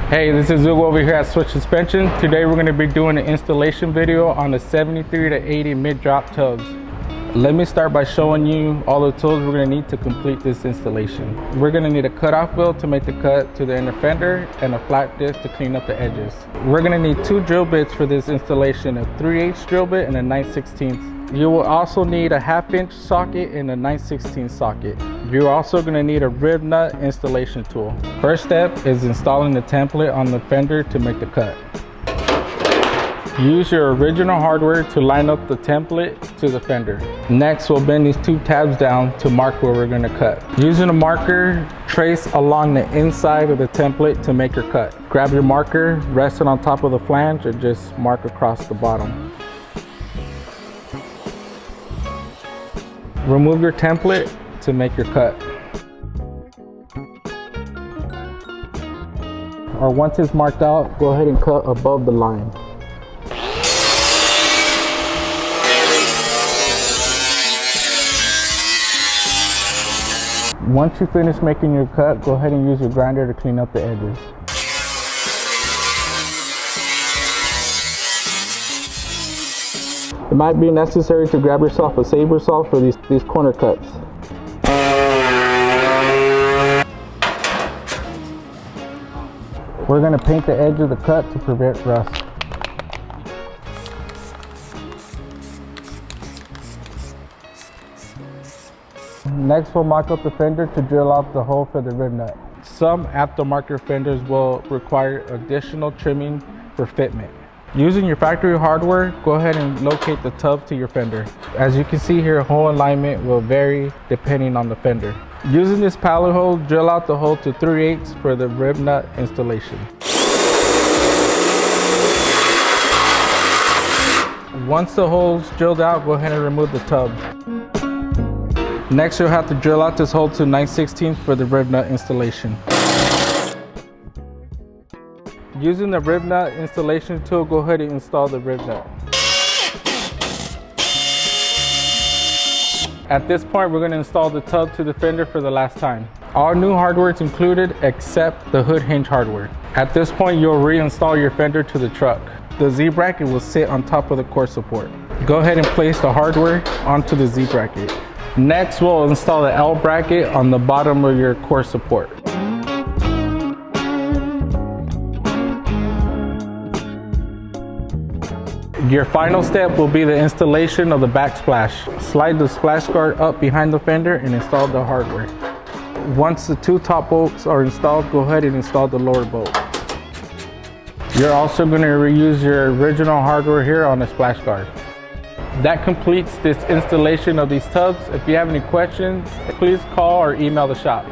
Hey, this is Hugo over here at Switch Suspension. Today we're going to be doing an installation video on the 73 to 80 mid-drop tubs. Let me start by showing you all the tools we're going to need to complete this installation. We're going to need a cutoff wheel to make the cut to the inner fender and a flat disc to clean up the edges. We're going to need 2 drill bits for this installation, a 3/8 drill bit and a 9/16. You will also need a 1/2 inch socket and a 9/16 socket. You're also going to need a rib nut installation tool. First step is installing the template on the fender to make the cut. Use your original hardware to line up the template to the fender. Next, we'll bend these 2 tabs down to mark where we're going to cut. Using a marker, trace along the inside of the template to make your cut. Grab your marker, rest it on top of the flange, and just mark across the bottom. Remove your template to make your cut. Or once it's marked out, go ahead and cut above the line. Once you finish making your cut, go ahead and use your grinder to clean up the edges. It might be necessary to grab yourself a saber saw for these corner cuts. We're going to paint the edge of the cut to prevent rust. Next, we'll mock up the fender to drill out the hole for the rib nut. Some aftermarket fenders will require additional trimming for fitment. Using your factory hardware, go ahead and locate the tub to your fender. As you can see here, hole alignment will vary depending on the fender. Using this pallet hole, drill out the hole to 3/8 for the rib nut installation. Once the hole's drilled out, go ahead and remove the tub. Next, you'll have to drill out this hole to 9/16 for the rib nut installation. Using the rib nut installation tool, go ahead and install the rib nut. At this point, we're going to install the tub to the fender for the last time. All new hardware is included except the hood hinge hardware. At this point, you'll reinstall your fender to the truck. The Z bracket will sit on top of the core support. Go ahead and place the hardware onto the Z bracket. Next, we'll install the L bracket on the bottom of your core support. Your final step will be the installation of the backsplash. Slide the splash guard up behind the fender and install the hardware. Once the 2 top bolts are installed, go ahead and install the lower bolt. You're also going to reuse your original hardware here on the splash guard. That completes this installation of these tubs. If you have any questions, please call or email the shop.